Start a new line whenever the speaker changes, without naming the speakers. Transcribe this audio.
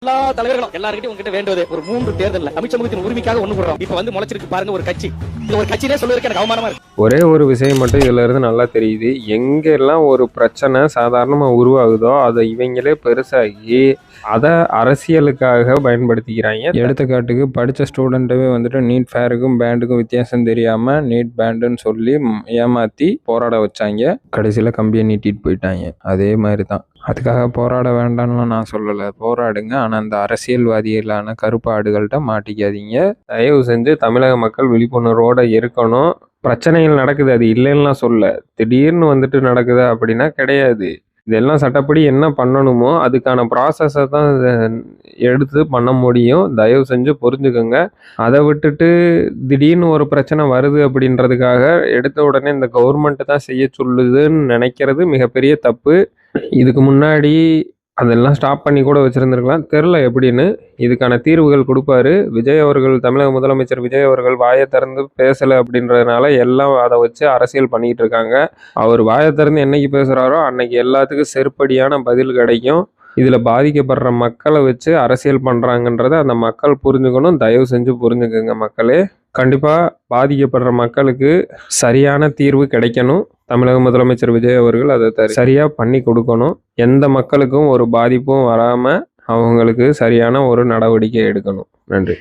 எல்லா தலைவர்களும் எல்லார்கிட்டயும் உங்ககிட்ட வேண்டுவது ஒரு 3 தேர்தல்ல தமிழ் சமூகத்தின் உரிமைக்காக ஒண்ணு போடுறோம். இப்ப வந்து முளைச்சிருக்கு பாருங்க ஒரு கட்சி. இது ஒரு கட்சியே சொல்றதுக்கு எனக்கு அவமானமா இருக்கு.
ஒரே ஒரு விஷயம் மட்டும் இதுல இருந்து நல்லா தெரியுது. எங்கெல்லாம் ஒரு பிரச்சனை சாதாரணமா உருவாகுதோ அதை இவங்களே பெருசாகி அதை அரசியலுக்காக பயன்படுத்திக்கிறாங்க. எடுத்துக்காட்டுக்கு படித்த ஸ்டூடெண்ட்டவே வந்துட்டு நீட் ஃபேருக்கும் பேண்டுக்கும் வித்தியாசம் தெரியாமல் நீட் பேண்டுன்னு சொல்லி ஏமாற்றி போராட வச்சாங்க. கடைசியில் கம்பியை நீட்டிட்டு போயிட்டாங்க. அதே மாதிரி தான். அதுக்காக போராட வேண்டாம்னு நான் சொல்லலை, போராடுங்க. ஆனால் அந்த அரசியல்வாதிகளான கருப்பு ஆடுகள்கிட்ட மாட்டிக்காதீங்க. தயவு செஞ்சு தமிழக மக்கள் விழிப்புணர்வோடு இருக்கணும். பிரச்சனைகள் நடக்குது, அது இல்லைன்னா சொல்ல. திடீர்னு வந்துட்டு நடக்குது அப்படின்னா கிடையாது. இதெல்லாம் சட்டப்படி என்ன பண்ணணுமோ அதுக்கான ப்ராசஸை தான் எடுத்து பண்ண முடியும். தயவு செஞ்சு புரிஞ்சுக்கோங்க. அதை விட்டுட்டு திடீர்னு ஒரு பிரச்சனை வருது அப்படின்றதுக்காக எடுத்த உடனே இந்த கவர்மெண்ட் தான் செய்ய சொல்லுதுன்னு நினைக்கிறது மிகப்பெரிய தப்பு. இதுக்கு முன்னாடி அதெல்லாம் ஸ்டாப் பண்ணி கூட வச்சுருந்துருக்கலாம், தெரில எப்படின்னு. இதுக்கான தீர்வுகள் கொடுப்பாரு விஜய் அவர்கள். தமிழக முதலமைச்சர் விஜய் அவர்கள் வாயை திறந்து பேசலை அப்படின்றதுனால எல்லாம் அதை வச்சு அரசியல் பண்ணிக்கிட்டு இருக்காங்க. அவர் வாயை திறந்து என்னைக்கு பேசுகிறாரோ அன்னைக்கு எல்லாத்துக்கும் செருப்படியான பதில் கிடைக்கும். இதில் பாதிக்கப்படுற மக்களை வச்சு அரசியல் பண்ணுறாங்கன்றதை அந்த மக்கள் புரிஞ்சுக்கணும். தயவு செஞ்சு புரிஞ்சுக்கோங்க மக்களே. கண்டிப்பாக பாதிக்கப்படுற மக்களுக்கு சரியான தீர்வு கிடைக்கணும். தமிழக முதலமைச்சர் விஜய் அவர்கள் அதை சரியாக பண்ணி கொடுக்கணும். எந்த மக்களுக்கும் ஒரு பாதிப்பும் வராமல் அவங்களுக்கு சரியான ஒரு நடவடிக்கை எடுக்கணும். நன்றி.